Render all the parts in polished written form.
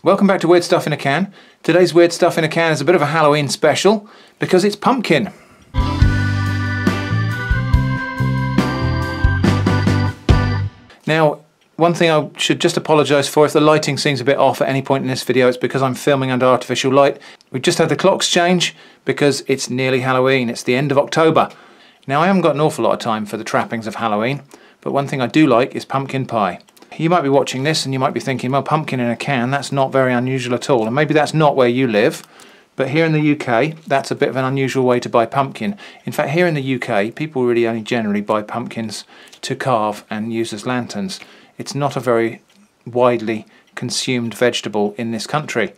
Welcome back to Weird Stuff in a Can. Today's Weird Stuff in a Can is a bit of a Halloween special because it's pumpkin. Now, one thing I should just apologise for, if the lighting seems a bit off at any point in this video, it's because I'm filming under artificial light. We've just had the clocks change because it's nearly Halloween. It's the end of October. Now, I haven't got an awful lot of time for the trappings of Halloween, but one thing I do like is pumpkin pie. You might be watching this and you might be thinking, well, pumpkin in a can, that's not very unusual at all. And maybe that's not where you live, but here in the UK, that's a bit of an unusual way to buy pumpkin. In fact, here in the UK, people really only generally buy pumpkins to carve and use as lanterns. It's not a very widely consumed vegetable in this country.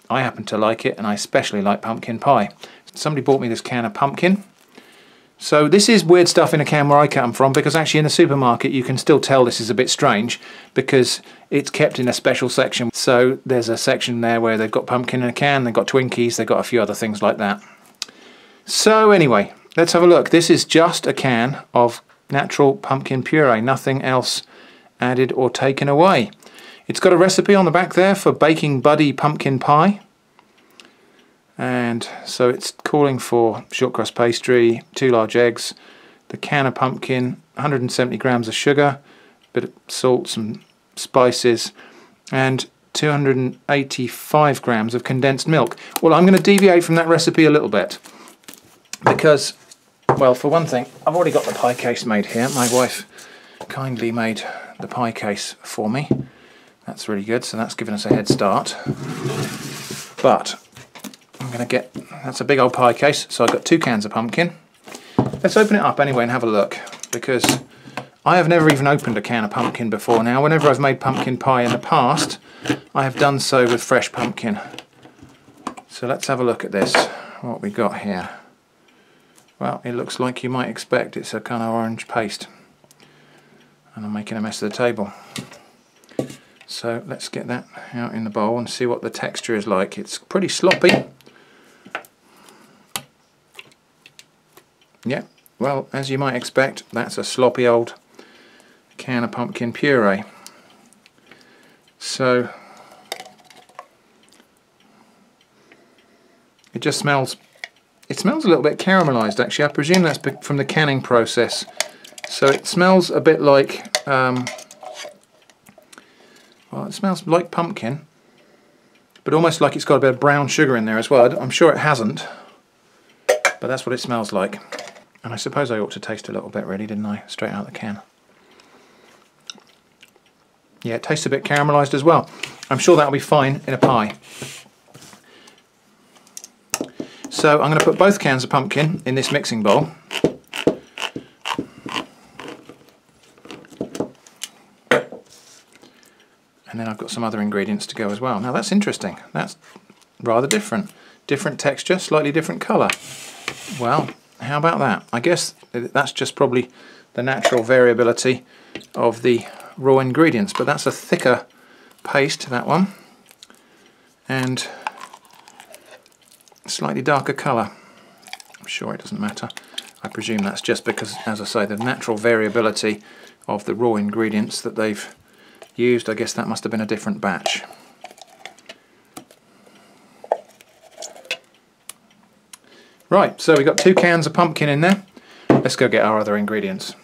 I happen to like it, and I especially like pumpkin pie. Somebody bought me this can of pumpkin. So this is Weird Stuff in a Can where I come from, because actually in the supermarket you can still tell this is a bit strange because it's kept in a special section. So there's a section there where they've got pumpkin in a can, they've got Twinkies, they've got a few other things like that. So anyway, let's have a look. This is just a can of natural pumpkin puree, nothing else added or taken away. It's got a recipe on the back there for baking buddy pumpkin pie. And so it's calling for short crust pastry, 2 large eggs, the can of pumpkin, 170 grams of sugar, a bit of salt, some spices, and 285 grams of condensed milk. Well, I'm going to deviate from that recipe a little bit because, well, for one thing, I've already got the pie case made here. My wife kindly made the pie case for me. That's really good, so that's given us a head start. But I'm going to get, that's a big old pie case, so I've got 2 cans of pumpkin. Let's open it up anyway and have a look, because I have never even opened a can of pumpkin before now. Whenever I've made pumpkin pie in the past, I have done so with fresh pumpkin. So let's have a look at this, what we got here. Well, it looks like you might expect. It's a kind of orange paste. And I'm making a mess of the table. So let's get that out in the bowl and see what the texture is like. It's pretty sloppy. Yeah, well, as you might expect, that's a sloppy old can of pumpkin puree. So it just smells, it smells a little bit caramelized actually. I presume that's from the canning process. So it smells a bit like, well, it smells like pumpkin, but almost like it's got a bit of brown sugar in there as well. I'm sure it hasn't, but that's what it smells like. And I suppose I ought to taste a little bit really, didn't I? Straight out of the can. Yeah, it tastes a bit caramelised as well. I'm sure that'll be fine in a pie. So I'm going to put both cans of pumpkin in this mixing bowl. And then I've got some other ingredients to go as well. Now that's interesting. That's rather different. Different texture, slightly different colour. Well, how about that? I guess that's just probably the natural variability of the raw ingredients, but that's a thicker paste, that one, and slightly darker colour. I'm sure it doesn't matter. I presume that's just because, as I say, the natural variability of the raw ingredients that they've used. I guess that must have been a different batch. Right, so we've got 2 cans of pumpkin in there. Let's go get our other ingredients.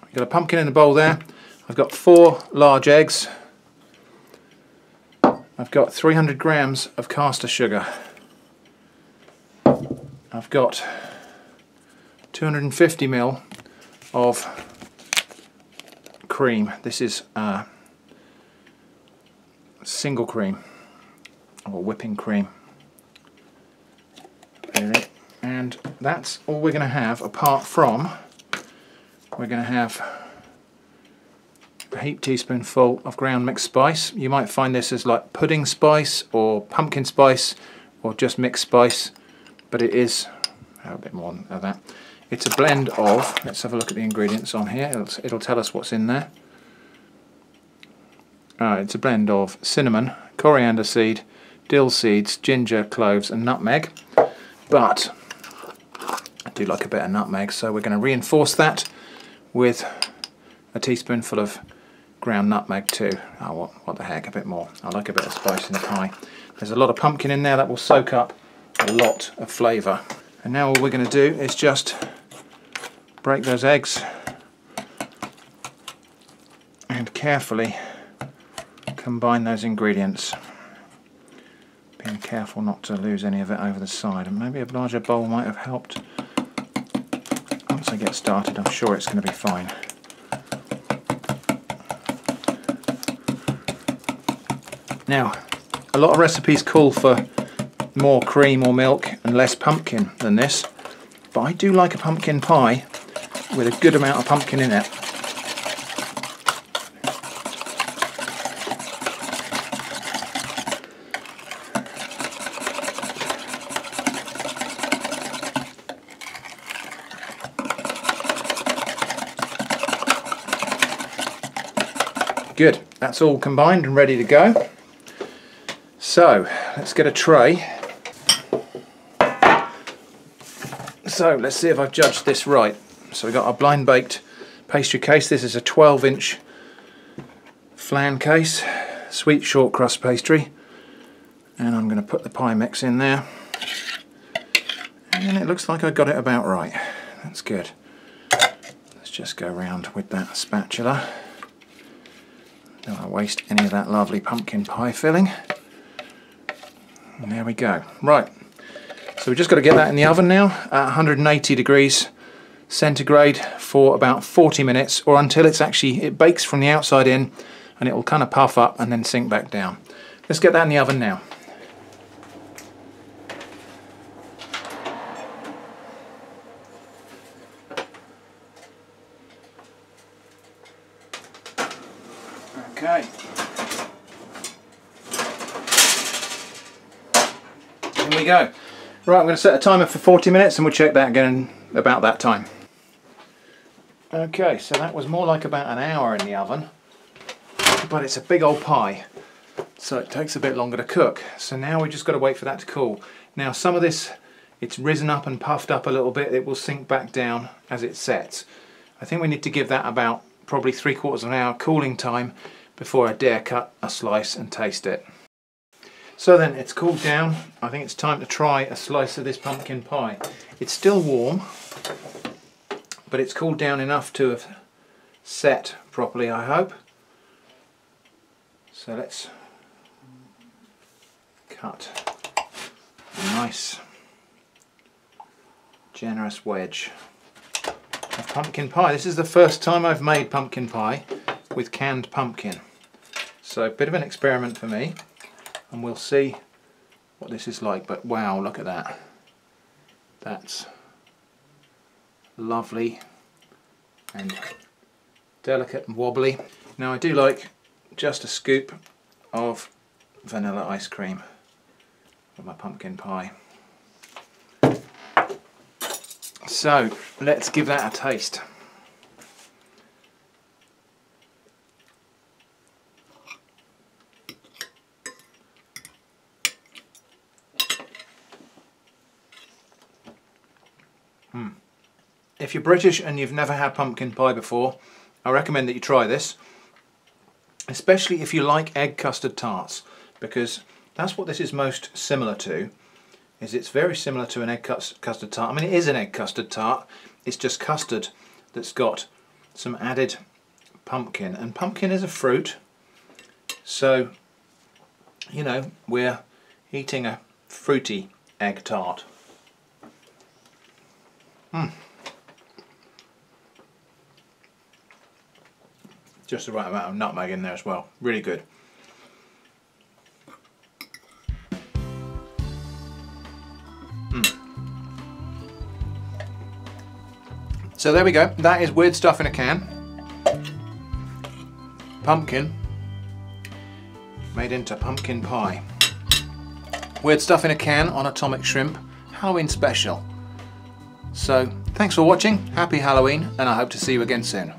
We've got a pumpkin in the bowl there. I've got 4 large eggs. I've got 300 grams of caster sugar. I've got 250 ml of cream. This is single cream, or whipping cream. And that's all we're going to have, apart from we're going to have a heaped teaspoonful of ground mixed spice. You might find this as like pudding spice or pumpkin spice or just mixed spice, but it is a bit more than that. It's a blend of, let's have a look at the ingredients on here, it'll tell us what's in there. It's a blend of cinnamon, coriander seed, dill seeds, ginger, cloves and nutmeg. But I do like a bit of nutmeg, so we're going to reinforce that with a teaspoonful of ground nutmeg too. Oh, what the heck, a bit more. I like a bit of spice in the pie. There's a lot of pumpkin in there that will soak up a lot of flavour. And now all we're going to do is just break those eggs and carefully combine those ingredients. Being careful not to lose any of it over the side, and maybe a larger bowl might have helped. Once I get started, I'm sure it's going to be fine. Now, a lot of recipes call for more cream or milk and less pumpkin than this, but I do like a pumpkin pie with a good amount of pumpkin in it. Good, that's all combined and ready to go. So let's get a tray. So let's see if I've judged this right. So we've got our blind baked pastry case. This is a 12-inch flan case, sweet short crust pastry, and I'm going to put the pie mix in there, and it looks like I got it about right. That's good. Let's just go around with that spatula. Don't want to waste any of that lovely pumpkin pie filling. And there we go. Right, so we've just got to get that in the oven now at 180 degrees centigrade for about 40 minutes, or until it bakes from the outside in, and it will kind of puff up and then sink back down. Let's get that in the oven now. Okay. Here we go. Right, I'm going to set a timer for 40 minutes and we'll check that again about that time. Okay, so that was more like about an hour in the oven, but it's a big old pie, so it takes a bit longer to cook. So now we've just got to wait for that to cool. Now some of this, it's risen up and puffed up a little bit. It will sink back down as it sets. I think we need to give that about probably 3/4 of an hour cooling time before I dare cut a slice and taste it. So then it's cooled down. I think it's time to try a slice of this pumpkin pie. It's still warm, but it's cooled down enough to have set properly, I hope. So let's cut a nice generous wedge of pumpkin pie. This is the first time I've made pumpkin pie with canned pumpkin. So a bit of an experiment for me, and we'll see what this is like. But wow, look at that. That's lovely and delicate and wobbly. Now I do like just a scoop of vanilla ice cream with my pumpkin pie. So let's give that a taste. If you're British and you've never had pumpkin pie before, I recommend that you try this, especially if you like egg custard tarts, because that's what this is most similar to. It's very similar to an egg custard tart. I mean, it is an egg custard tart, it's just custard that's got some added pumpkin, and pumpkin is a fruit, so you know, we're eating a fruity egg tart. Just the right amount of nutmeg in there as well. Really good. So there we go. That is weird stuff in a can. Pumpkin made into pumpkin pie. Weird stuff in a can on atomic shrimp. Halloween special. So thanks for watching. Happy Halloween, and I hope to see you again soon.